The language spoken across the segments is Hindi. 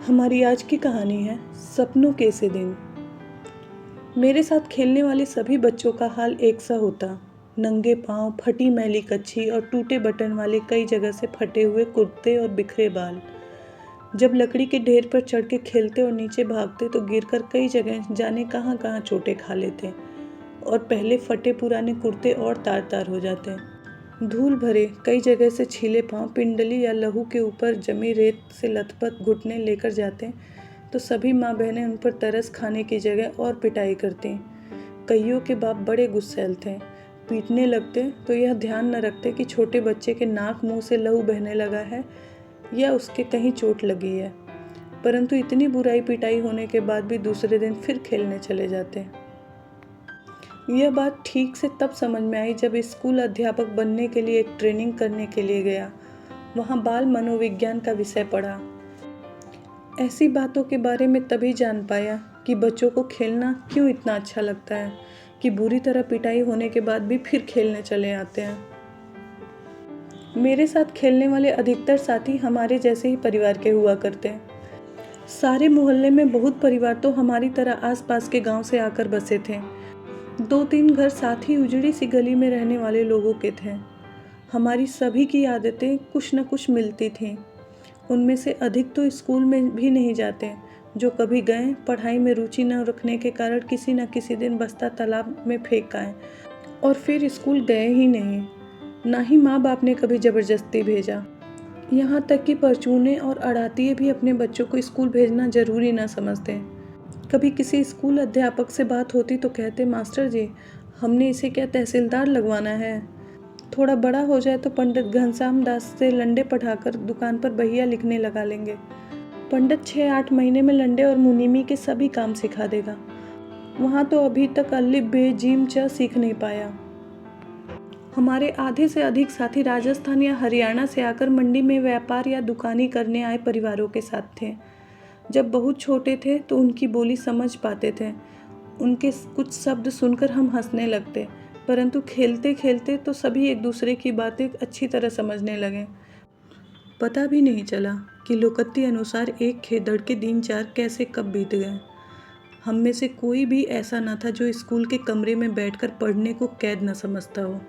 हमारी आज की कहानी है सपनों के से दिन। मेरे साथ खेलने वाले सभी बच्चों का हाल एक सा होता। नंगे पांव, फटी मैली कच्छी और टूटे बटन वाले कई जगह से फटे हुए कुर्ते और बिखरे बाल। जब लकड़ी के ढेर पर चढ़ के खेलते और नीचे भागते तो गिरकर कई जगह जाने कहाँ कहाँ चोटें खा लेते और पहले फटे पुराने कुर्ते और तार तार हो जाते। धूल भरे कई जगह से छीले पांव पिंडली या लहू के ऊपर जमी रेत से लथपथ घुटने लेकर जाते तो सभी माँ बहनें उन पर तरस खाने की जगह और पिटाई करती। कईयों के बाप बड़े गुस्सैल थे, पीटने लगते तो यह ध्यान न रखते कि छोटे बच्चे के नाक मुंह से लहू बहने लगा है या उसके कहीं चोट लगी है, परंतु इतनी बुराई पिटाई होने के बाद भी दूसरे दिन फिर खेलने चले जाते। यह बात ठीक से तब समझ में आई जब स्कूल अध्यापक बनने के लिए एक ट्रेनिंग करने के लिए गया। वहाँ बाल मनोविज्ञान का विषय पढ़ा। ऐसी बातों के बारे में तभी जान पाया कि बच्चों को खेलना क्यों इतना अच्छा लगता है, कि बुरी तरह पिटाई होने के बाद भी फिर खेलने चले आते हैं। मेरे साथ खेलने वाले अधिकतर साथी हमारे जैसे ही परिवार के हुआ करते। सारे मोहल्ले में बहुत परिवार तो हमारी तरह आसपास के गांव से आकर बसे थे। 2-3 घर साथ ही उजड़ी सी गली में रहने वाले लोगों के थे। हमारी सभी की आदतें कुछ न कुछ मिलती थीं। उनमें से अधिक तो स्कूल में भी नहीं जाते। जो कभी गए, पढ़ाई में रुचि न रखने के कारण किसी न किसी दिन बस्ता तालाब में फेंक आए और फिर स्कूल गए ही नहीं। ना ही माँ बाप ने कभी ज़बरदस्ती भेजा। यहाँ तक कि परचूने और अड़ातिये भी अपने बच्चों को स्कूल भेजना ज़रूरी न समझते। कभी किसी स्कूल अध्यापक से बात होती तो कहते, मास्टर जी, हमने इसे क्या तहसीलदार लगवाना है? थोड़ा बड़ा हो जाए तो पंडित घनश्याम दास से लंडे पढ़ाकर दुकान पर बहिया लिखने लगा लेंगे। पंडित 6-8 महीने में लंडे और मुनीमी के सभी काम सिखा देगा। वहाँ तो अभी तक अल्लिफ बे जीम च सीख नहीं पाया। हमारे आधे से अधिक साथी राजस्थान या हरियाणा से आकर मंडी में व्यापार या दुकानी करने आए परिवारों के साथ थे। जब बहुत छोटे थे तो उनकी बोली समझ पाते थे। उनके कुछ शब्द सुनकर हम हंसने लगते, परंतु खेलते खेलते तो सभी एक दूसरे की बातें अच्छी तरह समझने लगे। पता भी नहीं चला कि लोकत्ती अनुसार एक खेदड़ के दिन 4 कैसे कब बीत गए। हम में से कोई भी ऐसा न था जो स्कूल के कमरे में बैठकर पढ़ने को कैद न समझता हो।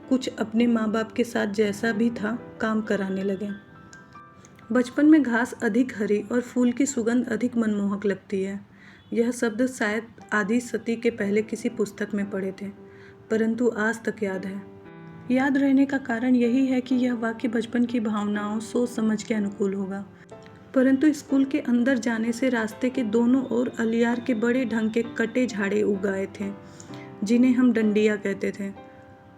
कुछ अपने माँ बाप के साथ जैसा भी था काम कराने लगे। बचपन में घास अधिक हरी और फूल की सुगंध अधिक मनमोहक लगती है। यह शब्द शायद आदि सती के पहले किसी पुस्तक में पढ़े थे, परंतु आज तक याद है। याद रहने का कारण यही है कि यह वाक्य बचपन की भावनाओं, सोच समझ के अनुकूल होगा। परंतु स्कूल के अंदर जाने से रास्ते के दोनों ओर अलियार के बड़े ढंग के कटे झाड़े उग आए थे, जिन्हें हम डंडिया कहते थे।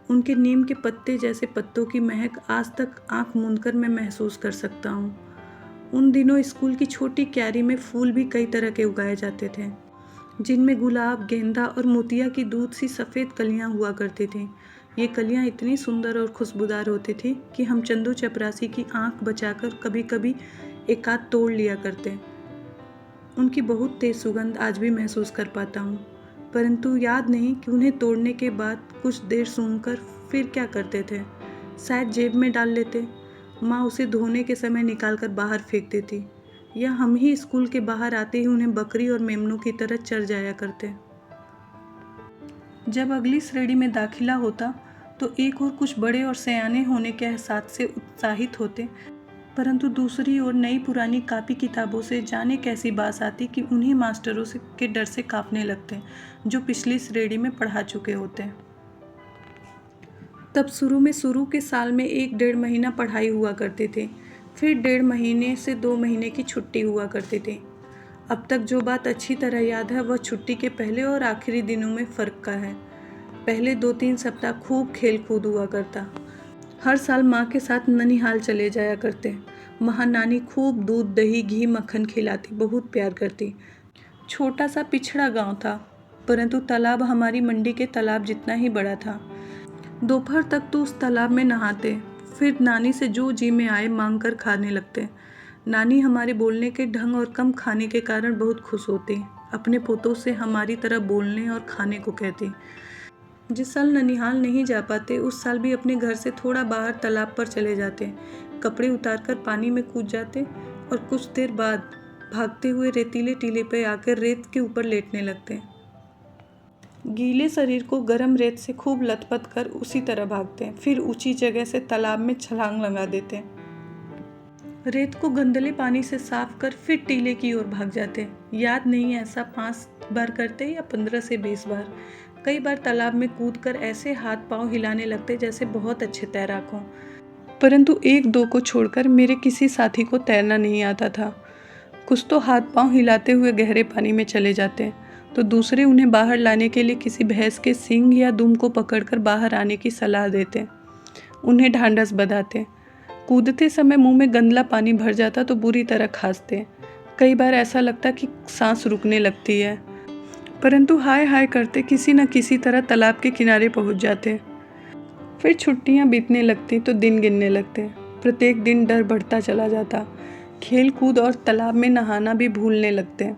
उनके नीम के पत्ते जैसे पत्तों की महक आज तक आंख मूंदकर मैं महसूस कर सकता हूँ। उन दिनों स्कूल की छोटी क्यारी में फूल भी कई तरह के उगाए जाते थे, जिनमें गुलाब, गेंदा और मोतिया की दूध सी सफ़ेद कलियाँ हुआ करती थीं। ये कलियाँ इतनी सुंदर और खुशबूदार होती थी कि हम चंदू चपरासी की आंख बचाकर कभी कभी एक आध तोड़ लिया करते। उनकी बहुत तेज सुगंध आज भी महसूस कर पाता हूँ, परंतु याद नहीं कि उन्हें तोड़ने के बाद कुछ देर सूंघकर फिर क्या करते थे। शायद जेब में डाल लेते। माँ उसे धोने के समय निकालकर बाहर फेंक देती, या हम ही स्कूल के बाहर आते ही उन्हें बकरी और मेमनों की तरह चर जाया करते। जब अगली श्रेणी में दाखिला होता तो एक और कुछ बड़े और सयाने होने के एहसास से उत्साहित होते, परंतु दूसरी ओर नई पुरानी कापी किताबों से जाने कैसी बात आती कि उन्हीं मास्टरों से के डर से कांपने लगते जो पिछली श्रेणी में पढ़ा चुके होते। तब शुरू के साल में 1-1.5 महीना पढ़ाई हुआ करती थी, फिर 1.5 महीने से 2 महीने की छुट्टी हुआ करती थी। अब तक जो बात अच्छी तरह याद है वह छुट्टी के पहले और आखिरी दिनों में फ़र्क का है। पहले 2-3 सप्ताह खूब खेल कूद हुआ करता। हर साल माँ के साथ ननिहाल चले जाया करते। वहाँ नानी खूब दूध, दही, घी, मक्खन खिलाती, बहुत प्यार करती। छोटा सा पिछड़ा गांव था, परंतु तालाब हमारी मंडी के तालाब जितना ही बड़ा था। दोपहर तक तो उस तालाब में नहाते, फिर नानी से जो जी में आए मांग कर खाने लगते। नानी हमारे बोलने के ढंग और कम खाने के कारण बहुत खुश होती। अपने पोतों से हमारी तरह बोलने और खाने को कहती। जिस साल ननिहाल नहीं जा पाते उस साल भी अपने घर से थोड़ा बाहर तालाब पर चले जाते, कपड़े उतारकर पानी में कूद जाते और कुछ देर बाद भागते हुए रेतीले टीले पे आकर रेत के ऊपर लेटने लगते। गीले शरीर को गर्म रेत से खूब लथपथ कर उसी तरह भागते, फिर ऊंची जगह से तालाब में छलांग लगा देते। रेत को गंदले पानी से साफ कर फिर टीले की ओर भाग जाते। याद नहीं ऐसा 5 बार करते या 15 से 20 बार। कई बार तालाब में कूदकर ऐसे हाथ पांव हिलाने लगते जैसे बहुत अच्छे तैराक हों। परंतु 1-2 को छोड़कर मेरे किसी साथी को तैरना नहीं आता था। कुछ तो हाथ पांव हिलाते हुए गहरे पानी में चले जाते, तो दूसरे उन्हें बाहर लाने के लिए किसी भैंस के सींग या दुम को पकड़कर बाहर आने की सलाह देते। उन्हें ढांढस बंधाते। कूदते समय मुंह में गंदला पानी भर जाता तो बुरी तरह खांसते। कई बार ऐसा लगता कि सांस रुकने लगती है, परंतु हाय हाय करते किसी न किसी तरह तालाब के किनारे पहुंच जाते। फिर छुट्टियां बीतने लगती तो दिन गिनने लगते। प्रत्येक दिन डर बढ़ता चला जाता। खेल कूद और तालाब में नहाना भी भूलने लगते।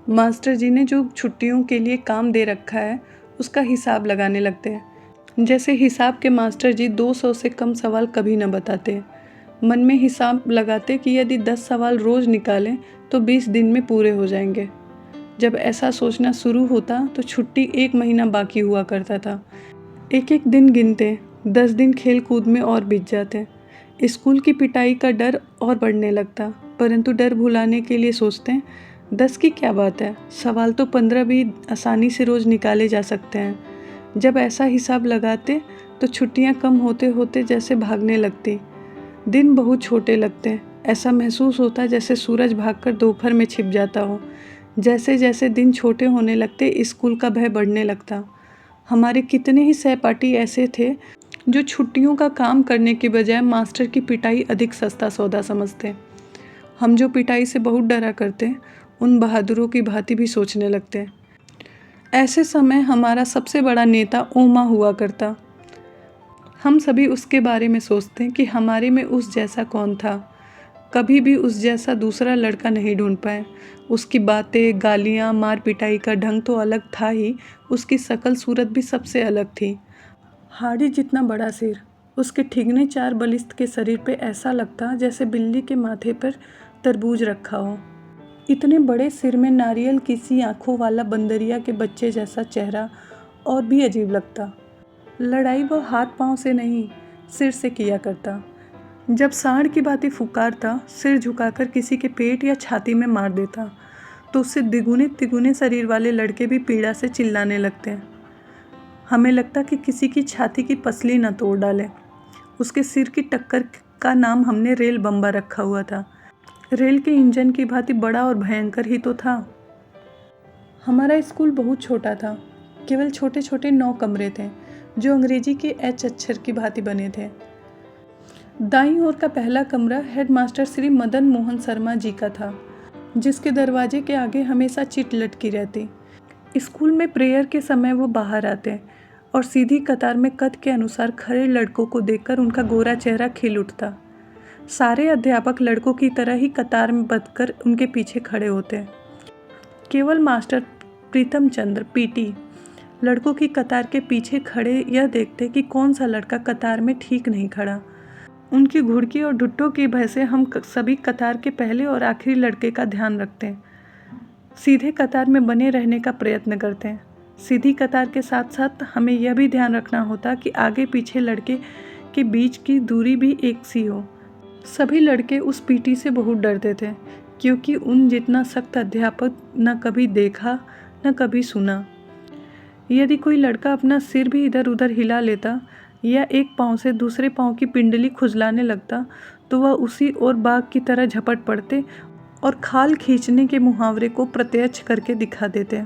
मास्टर जी ने जो छुट्टियों के लिए काम दे रखा है उसका हिसाब लगाने लगते हैं। जैसे हिसाब के मास्टर जी 200 से कम सवाल कभी न बताते। मन में हिसाब लगाते कि यदि 10 सवाल रोज़ निकालें तो 20 दिन में पूरे हो जाएंगे। जब ऐसा सोचना शुरू होता तो छुट्टी 1 महीना बाकी हुआ करता था। एक एक दिन गिनते, 10 दिन खेल कूद में और बीत जाते। स्कूल की पिटाई का डर और बढ़ने लगता, परंतु डर भुलाने के लिए सोचते 10 की क्या बात है, सवाल तो 15 भी आसानी से रोज़ निकाले जा सकते हैं। जब ऐसा हिसाब लगाते तो छुट्टियां कम होते होते जैसे भागने लगती। दिन बहुत छोटे लगते। ऐसा महसूस होता जैसे सूरज भागकर दोपहर में छिप जाता हो। जैसे जैसे दिन छोटे होने लगते स्कूल का भय बढ़ने लगता। हमारे कितने ही सहपाठी ऐसे थे जो छुट्टियों का काम करने के बजाय मास्टर की पिटाई अधिक सस्ता सौदा समझते। हम जो पिटाई से बहुत डरा करते उन बहादुरों की भांति भी सोचने लगते। ऐसे समय हमारा सबसे बड़ा नेता ओमा हुआ करता। हम सभी उसके बारे में सोचते कि हमारे में उस जैसा कौन था। कभी भी उस जैसा दूसरा लड़का नहीं ढूंढ पाए। उसकी बातें, गालियाँ, मार पिटाई का ढंग तो अलग था ही, उसकी शक्ल सूरत भी सबसे अलग थी। हाड़ी जितना बड़ा सिर, उसके ठिगने 4 बलिष्ठ के शरीर पे ऐसा लगता जैसे बिल्ली के माथे पर तरबूज रखा हो। इतने बड़े सिर में नारियल की सी आँखों वाला बंदरिया के बच्चे जैसा चेहरा और भी अजीब लगता। लड़ाई वो हाथ पांव से नहीं, सिर से किया करता। जब सांड की भांति फुकारता, सिर झुकाकर किसी के पेट या छाती में मार देता, तो उससे द्विगुने तिगुने शरीर वाले लड़के भी पीड़ा से चिल्लाने लगते हैं। हमें लगता कि किसी की छाती की पसली न तोड़ डाले। उसके सिर की टक्कर का नाम हमने रेल बम्बा रखा हुआ था। रेल के इंजन की भांति बड़ा और भयंकर ही तो था। हमारा स्कूल बहुत छोटा था। केवल छोटे छोटे 9 कमरे थे जो अंग्रेजी के एच अक्षर की भांति बने थे। दाईं ओर का पहला कमरा हेडमास्टर श्री मदन मोहन शर्मा जी का था, जिसके दरवाजे के आगे हमेशा चिट लटकी रहती। स्कूल में प्रेयर के समय वो बाहर आते और सीधी कतार में कद के अनुसार खड़े लड़कों को देखकर उनका गोरा चेहरा खिल उठता। सारे अध्यापक लड़कों की तरह ही कतार में बंधकर उनके पीछे खड़े होते। केवल मास्टर प्रीतम चंद्र पीटी लड़कों की कतार के पीछे खड़े यह देखते कि कौन सा लड़का कतार में ठीक नहीं खड़ा। उनकी घुड़की और ढुट्टों की भय से हम सभी कतार के पहले और आखिरी लड़के का ध्यान रखते हैं। सीधे कतार में बने रहने का प्रयत्न करते हैं। सीधी कतार के साथ साथ हमें यह भी ध्यान रखना होता कि आगे पीछे लड़के के बीच की दूरी भी एक सी हो। सभी लड़के उस पीटी से बहुत डरते थे, क्योंकि उन जितना सख्त अध्यापक न कभी देखा न कभी सुना। यदि कोई लड़का अपना सिर भी इधर उधर हिला लेता या एक पाँव से दूसरे पाँव की पिंडली खुजलाने लगता तो वह उसी ओर बाघ की तरह झपट पड़ते और खाल खींचने के मुहावरे को प्रत्यक्ष करके दिखा देते।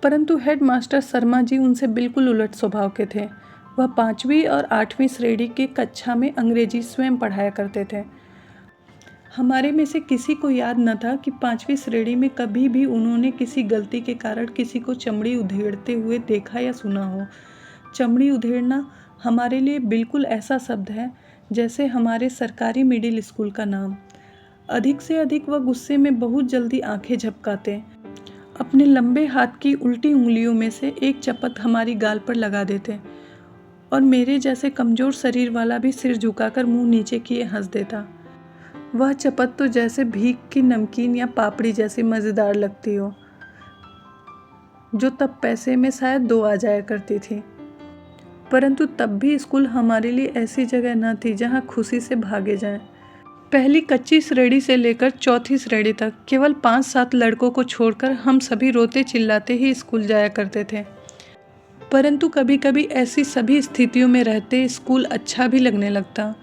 परंतु हेडमास्टर शर्मा जी उनसे बिल्कुल उलट स्वभाव के थे। वह 5वीं और 8वीं श्रेणी की कक्षा में अंग्रेजी स्वयं पढ़ाया करते थे। हमारे में से किसी को याद न था कि 5वीं श्रेणी में कभी भी उन्होंने किसी गलती के कारण किसी को चमड़ी उधेड़ते हुए देखा या सुना हो। चमड़ी उधेड़ना हमारे लिए बिल्कुल ऐसा शब्द है जैसे हमारे सरकारी मिडिल स्कूल का नाम। अधिक से अधिक वह गुस्से में बहुत जल्दी आंखें झपकाते, अपने लंबे हाथ की उल्टी उंगलियों में से एक चपत हमारी गाल पर लगा देते और मेरे जैसे कमज़ोर शरीर वाला भी सिर झुकाकर मुंह नीचे किए हंस देता। वह चपत तो जैसे भीग की नमकीन या पापड़ी जैसी मज़ेदार लगती हो, जो तब पैसे में शायद 2 आ जाया करती थी। परंतु तब भी स्कूल हमारे लिए ऐसी जगह न थी जहाँ खुशी से भागे जाएं। पहली कच्ची श्रेणी से लेकर चौथी श्रेणी तक केवल 5-7 लड़कों को छोड़कर हम सभी रोते चिल्लाते ही स्कूल जाया करते थे। परंतु कभी कभी ऐसी सभी स्थितियों में रहते स्कूल अच्छा भी लगने लगता।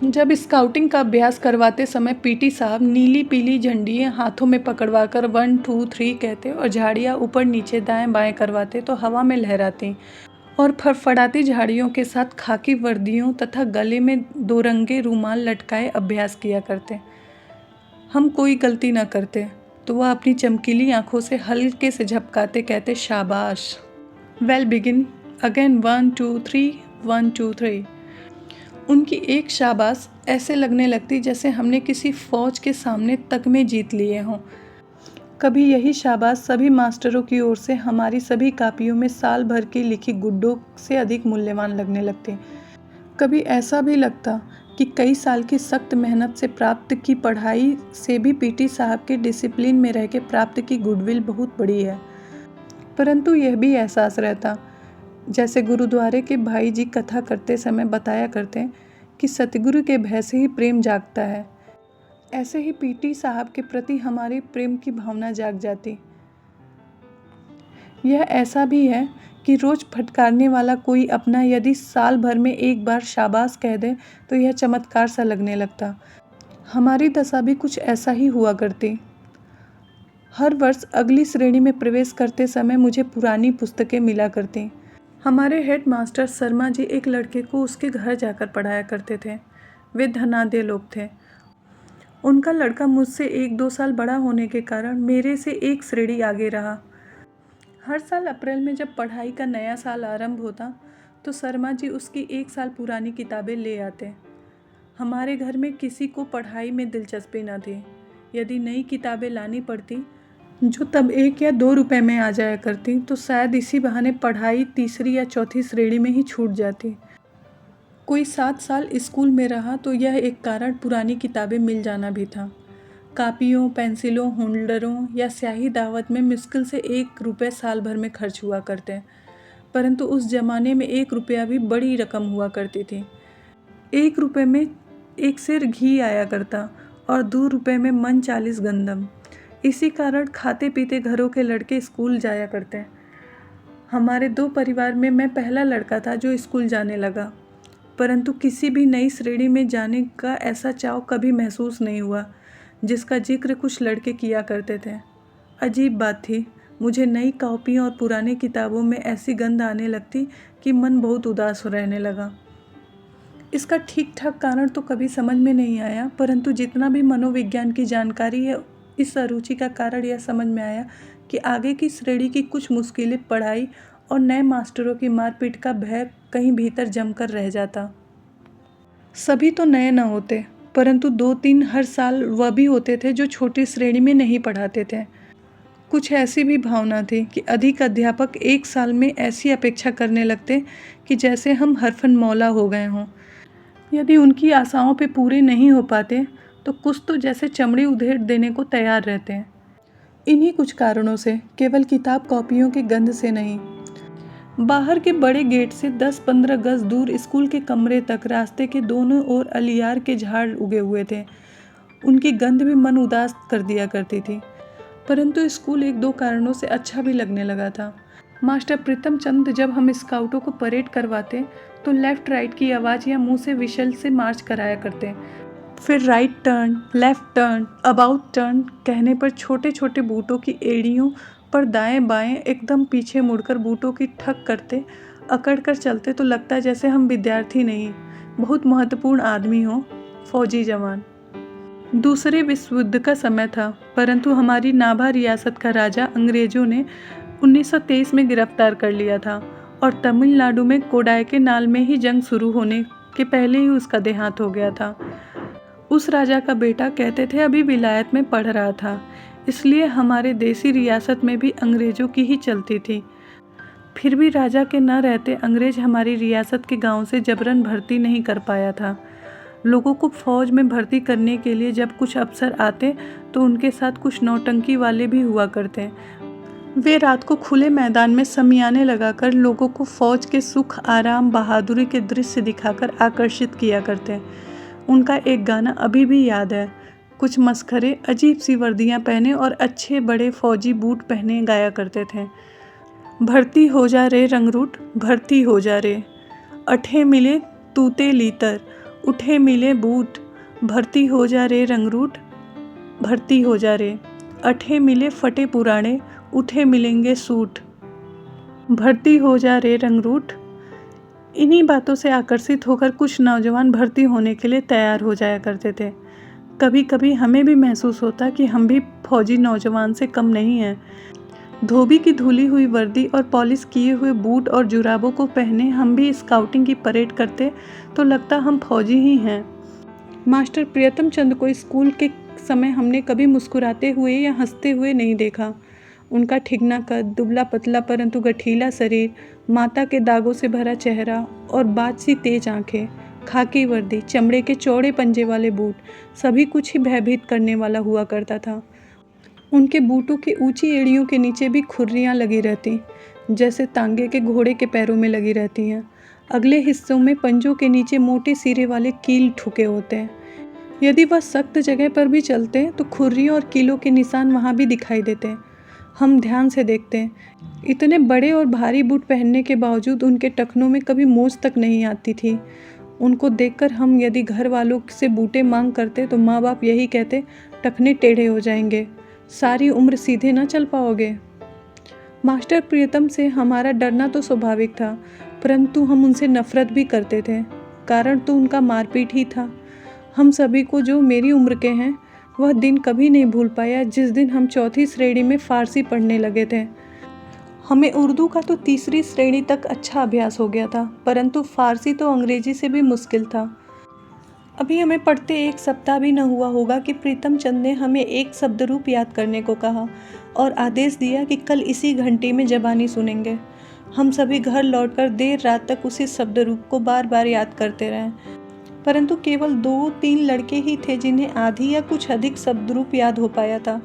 जब स्काउटिंग का अभ्यास करवाते समय पीटी साहब नीली पीली झंडियाँ हाथों में पकड़वाकर 1 2 3 कहते और झाड़ियाँ ऊपर नीचे दाएं बाएं करवाते तो हवा में लहराती और फड़फड़ाती झाड़ियों के साथ खाकी वर्दियों तथा गले में 2 रंगे रूमाल लटकाए अभ्यास किया करते। हम कोई गलती न करते तो वह अपनी चमकीली आंखों से हल्के से झपकाते कहते शाबाश। Well begin again 1 2 3 1 2 3। उनकी एक शाबाश ऐसे लगने लगती जैसे हमने किसी फौज के सामने तगमे जीत लिए हों। कभी यही शाबाश सभी मास्टरों की ओर से हमारी सभी कापियों में साल भर की लिखी गुड्डों से अधिक मूल्यवान लगने लगती। कभी ऐसा भी लगता कि कई साल की सख्त मेहनत से प्राप्त की पढ़ाई से भी पीटी साहब के डिसिप्लिन में रह के प्राप्त की गुडविल बहुत बड़ी है। परंतु यह भी एहसास रहता, जैसे गुरुद्वारे के भाई जी कथा करते समय बताया करते कि सतगुरु के भय से ही प्रेम जागता है, ऐसे ही पीटी साहब के प्रति हमारी प्रेम की भावना जाग जाती। यह ऐसा भी है कि रोज फटकारने वाला कोई अपना यदि साल भर में एक बार शाबाश कह दे तो यह चमत्कार सा लगने लगता। हमारी दशा भी कुछ ऐसा ही हुआ करती। हर वर्ष अगली श्रेणी में प्रवेश करते समय मुझे पुरानी पुस्तकें मिला करती। हमारे हेड मास्टर शर्मा जी एक लड़के को उसके घर जाकर पढ़ाया करते थे। वे धनाढ्य लोग थे। उनका लड़का मुझसे 1-2 साल बड़ा होने के कारण मेरे से एक श्रेणी आगे रहा। हर साल अप्रैल में जब पढ़ाई का नया साल आरंभ होता तो शर्मा जी उसकी 1 साल पुरानी किताबें ले आते। हमारे घर में किसी को पढ़ाई में दिलचस्पी न थी। यदि नई किताबें लानी पड़ती जो तब 1 या 2 रुपए में आ जाया करती तो शायद इसी बहाने पढ़ाई तीसरी या चौथी श्रेणी में ही छूट जाती। कोई 7 साल स्कूल में रहा तो यह एक कारण पुरानी किताबें मिल जाना भी था। कापियों, पेंसिलों, होल्डरों या स्याही दावत में मुश्किल से 1 रुपये साल भर में खर्च हुआ करते। परंतु उस जमाने में 1 रुपया भी बड़ी रकम हुआ करती थी। 1 रुपये में 1 सेर घी आया करता और 2 रुपये में मन 40 गंदम। इसी कारण खाते पीते घरों के लड़के स्कूल जाया करते। हमारे 2 परिवार में मैं पहला लड़का था जो स्कूल जाने लगा, परंतु किसी भी नई श्रेणी में जाने का ऐसा चाव कभी महसूस नहीं हुआ जिसका जिक्र कुछ लड़के किया करते थे। अजीब बात थी, मुझे नई कॉपियों और पुरानी किताबों में ऐसी गंध आने लगती कि मन बहुत उदास रहने लगा। इसका ठीक ठाक कारण तो कभी समझ में नहीं आया, परंतु जितना भी मनोविज्ञान की जानकारी है इस अरुचि का कारण यह समझ में आया कि आगे की श्रेणी की कुछ मुश्किलें पढ़ाई और नए मास्टरों की मारपीट का भय कहीं भीतर जमकर रह जाता। सभी तो नए न होते, परंतु 2-3 हर साल वह भी होते थे जो छोटी श्रेणी में नहीं पढ़ाते थे। कुछ ऐसी भी भावना थी कि अधिक अध्यापक 1 साल में ऐसी अपेक्षा करने लगते कि जैसे हम हरफन मौला हो गए हों। यदि उनकी आशाओं पे पूरे नहीं हो पाते तो कुछ तो जैसे चमड़ी उधेड़ देने को तैयार रहते हैं। इन्हीं कुछ कारणों से, केवल किताब कॉपियों की गंध से नहीं, बाहर के बड़े गेट से 10-15 गज दूर स्कूल के कमरे तक रास्ते के दोनों ओर अलियार के झाड़ उगे हुए थे। उनकी गंध भी मन उदास कर दिया करती थी। परंतु स्कूल 1-2 कारणों से अच्छा भी लगने लगा था। मास्टर प्रीतम चंद जब हम स्काउटों को परेड करवाते तो लेफ्ट राइट की आवाज़ या मुंह से विशल से मार्च कराया करते। फिर right turn, left turn, about turn कहने पर छोटे छोटे बूटों की एड़ियों पर दाएं बाएं एकदम पीछे मुड़कर बूटों की ठक करते, अकड़ कर चलते तो लगता जैसे हम विद्यार्थी नहीं, बहुत महत्वपूर्ण आदमी हो, फौजी जवान। दूसरे विश्व युद्ध का समय था, परंतु हमारी नाभा रियासत का राजा अंग्रेजों ने 1923 में गिरफ्तार कर लिया था और तमिलनाडु में कोडाईकनाल में ही जंग शुरू होने के पहले ही उसका देहांत हो गया था। उस राजा का बेटा कहते थे अभी विलायत में पढ़ रहा था, इसलिए हमारे देसी रियासत में भी अंग्रेज़ों की ही चलती थी। फिर भी राजा के न रहते अंग्रेज हमारी रियासत के गांव से जबरन भर्ती नहीं कर पाया था। लोगों को फौज में भर्ती करने के लिए जब कुछ अफसर आते तो उनके साथ कुछ नौटंकी वाले भी हुआ करते। वे रात को खुले मैदान में शमियाने लगाकर लोगों को फौज के सुख आराम बहादुरी के दृश्य दिखाकर आकर्षित किया करते। उनका एक गाना अभी भी याद है। कुछ मस्खरे अजीब सी वर्दियां पहने और अच्छे बड़े फौजी बूट पहने गाया करते थे। भर्ती हो जा रे रंगरूट, भर्ती हो जा रे, अठे मिले तूते लीतर, उठे मिले बूट, भर्ती हो जा रे रंगरूट, भर्ती हो जा रे, अठे मिले फटे पुराने, उठे मिलेंगे सूट, भर्ती हो जा रे रंगरूट। इन्हीं बातों से आकर्षित होकर कुछ नौजवान भर्ती होने के लिए तैयार हो जाया करते थे। कभी कभी हमें भी महसूस होता कि हम भी फौजी नौजवान से कम नहीं हैं। धोबी की धुली हुई वर्दी और पॉलिश किए हुए बूट और जुराबों को पहने हम भी स्काउटिंग की परेड करते तो लगता हम फौजी ही हैं। मास्टर प्रियतम चंद को स्कूल के समय हमने कभी मुस्कुराते हुए या हंसते हुए नहीं देखा। उनका ठिगना कद, दुबला पतला परंतु गठीला शरीर, माता के दागों से भरा चेहरा और बाज सी तेज आंखें, खाकी वर्दी, चमड़े के चौड़े पंजे वाले बूट, सभी कुछ ही भयभीत करने वाला हुआ करता था। उनके बूटों की ऊंची एड़ियों के नीचे भी खुर्रियाँ लगी रहती, जैसे तांगे के घोड़े के पैरों में लगी रहती हैं। अगले हिस्सों में पंजों के नीचे मोटे सिरे वाले कील ठुके होते हैं। यदि वह सख्त जगह पर भी चलते तो खुर्रियों और कीलों के निशान वहाँ भी दिखाई देते हैं। हम ध्यान से देखते हैं, इतने बड़े और भारी बूट पहनने के बावजूद उनके टखनों में कभी मोच तक नहीं आती थी। उनको देखकर हम यदि घर वालों से बूटे मांग करते तो माँ बाप यही कहते, टखने टेढ़े हो जाएंगे, सारी उम्र सीधे ना चल पाओगे। मास्टर प्रियतम से हमारा डरना तो स्वाभाविक था, परंतु हम उनसे नफरत भी करते थे। कारण तो उनका मारपीट ही था। हम सभी को जो मेरी उम्र के हैं वह दिन कभी नहीं भूल पाया जिस दिन हम चौथी श्रेणी में फ़ारसी पढ़ने लगे थे। हमें उर्दू का तो तीसरी श्रेणी तक अच्छा अभ्यास हो गया था, परंतु फ़ारसी तो अंग्रेजी से भी मुश्किल था। अभी हमें पढ़ते एक सप्ताह भी न हुआ होगा कि प्रीतम चंद ने हमें एक शब्द रूप याद करने को कहा और आदेश दिया कि कल इसी घंटे में ज़बानी सुनेंगे। हम सभी घर लौटकर देर रात तक उसी शब्द रूप को बार बार याद करते रहे, परंतु केवल 2-3 लड़के ही थे जिन्हें आधी या कुछ अधिक शब्द रूप याद हो पाया था।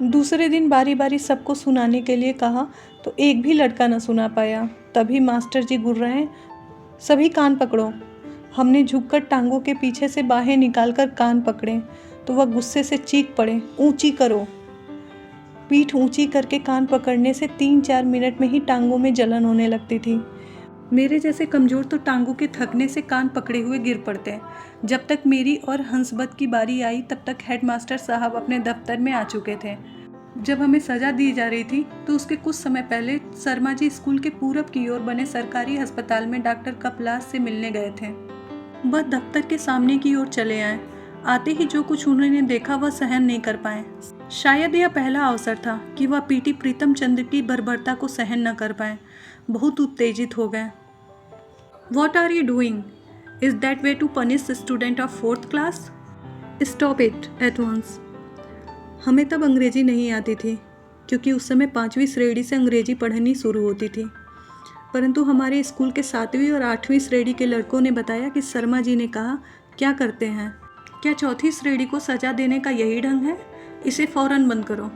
दूसरे दिन बारी बारी सबको सुनाने के लिए कहा तो एक भी लड़का न सुना पाया। तभी मास्टर जी गुर्राए, सभी कान पकड़ो। हमने झुककर टांगों के पीछे से बाहें निकालकर कान पकड़े तो वह गुस्से से चीख पड़े, ऊंची करो। पीठ ऊंची करके कान पकड़ने से 3-4 मिनट में ही टांगों में जलन होने लगती थी। मेरे जैसे कमज़ोर तो टांगों के थकने से कान पकड़े हुए गिर पड़ते। जब तक मेरी और हंसबत की बारी आई तब तक हेडमास्टर साहब अपने दफ्तर में आ चुके थे। जब हमें सज़ा दी जा रही थी तो उसके कुछ समय पहले शर्मा जी स्कूल के पूरब की ओर बने सरकारी अस्पताल में डॉक्टर कपलास से मिलने गए थे। वह दफ्तर के सामने की ओर चले आए। आते ही जो कुछ उन्होंने देखा वह सहन नहीं कर पाए। शायद यह पहला अवसर था कि वह पीटी प्रीतम चंद की बर्बरता को सहन न कर पाए। बहुत उत्तेजित हो गए। What are you doing? Is that way to punish a student of 4th class? Stop it at once. हमें तब अंग्रेजी नहीं आती थी क्योंकि उस समय 5वीं श्रेणी से अंग्रेजी पढ़नी शुरू होती थी, परंतु हमारे स्कूल के 7वीं और 8वीं श्रेणी के लड़कों ने बताया कि शर्मा जी ने कहा, क्या करते हैं? क्या चौथी श्रेणी को सजा देने का यही ढंग है? इसे फौरन बंद करो।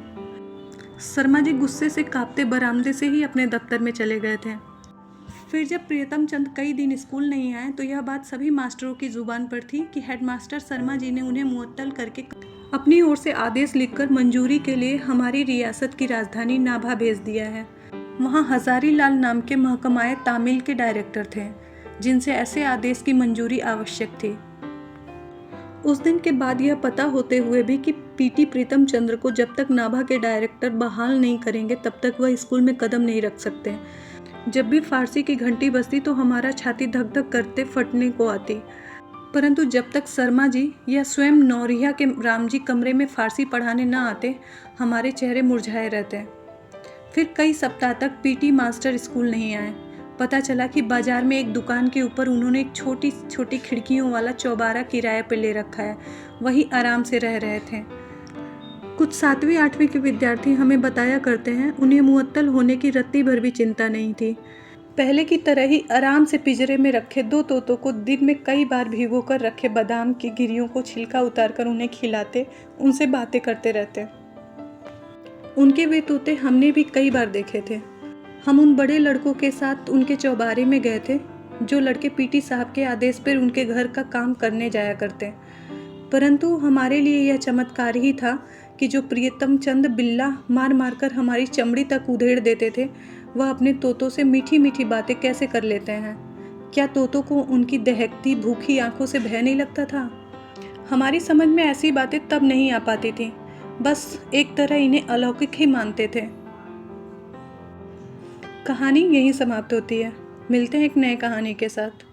शर्मा जी गुस्से से कांपते बरामदे से ही अपने दफ्तर में चले गए थे। फिर जब प्रियतम चंद कई दिन स्कूल नहीं आए तो यह बात सभी मास्टरों की जुबान पर थी कि हेडमास्टर शर्मा जी ने उन्हें मुअत्तल करके अपनी ओर से आदेश लिखकर मंजूरी के लिए हमारी रियासत की राजधानी नाभा भेज दिया है। वहाँ हजारी लाल नाम के महकमाए तामिल के डायरेक्टर थे जिनसे ऐसे आदेश की मंजूरी आवश्यक थी। उस दिन के बाद यह पता होते हुए भी कि पीटी प्रीतम चंद्र को जब तक नाभा के डायरेक्टर बहाल नहीं करेंगे तब तक वह स्कूल में कदम नहीं रख सकते। जब भी फारसी की घंटी बजती तो हमारा छाती धक धक करते फटने को आती, परंतु जब तक शर्मा जी या स्वयं नौरिया के राम जी कमरे में फारसी पढ़ाने न आते हमारे चेहरे मुरझाए रहते। फिर कई सप्ताह तक पीटी मास्टर स्कूल नहीं आए। पता चला कि बाजार में एक दुकान के ऊपर उन्होंने एक छोटी छोटी खिड़कियों वाला चौबारा किराए पर ले रखा है, वही आराम से रह रहे थे। कुछ 7वीं 8वीं के विद्यार्थी हमें बताया करते हैं उन्हें मुअत्तल होने की रत्ती भर भी चिंता नहीं थी। पहले की तरह ही आराम से पिंजरे में रखे 2 तोतों को दिन में कई बार भिगोकर रखे बादाम की गिरियों को छिलका उतारकर उन्हें खिलाते, उनसे बातें करते रहते। उनके वे तोते हमने भी कई बार देखे थे। हम उन बड़े लड़कों के साथ उनके चौबारे में गए थे, जो लड़के पीटी साहब के आदेश पर उनके घर का काम करने जाया करते। परंतु हमारे लिए यह चमत्कार ही था कि जो प्रियतम चंद बिल्ला मार मार कर हमारी चमड़ी तक उधेड़ देते थे, वह अपने तोतों से मीठी मीठी बातें कैसे कर लेते हैं। क्या तोतों को उनकी दहकती भूखी आंखों से भय नहीं लगता था? हमारी समझ में ऐसी बातें तब नहीं आ पाती थी, बस एक तरह इन्हें अलौकिक ही मानते थे। कहानी यहीं समाप्त होती है। मिलते हैं एक नए कहानी के साथ।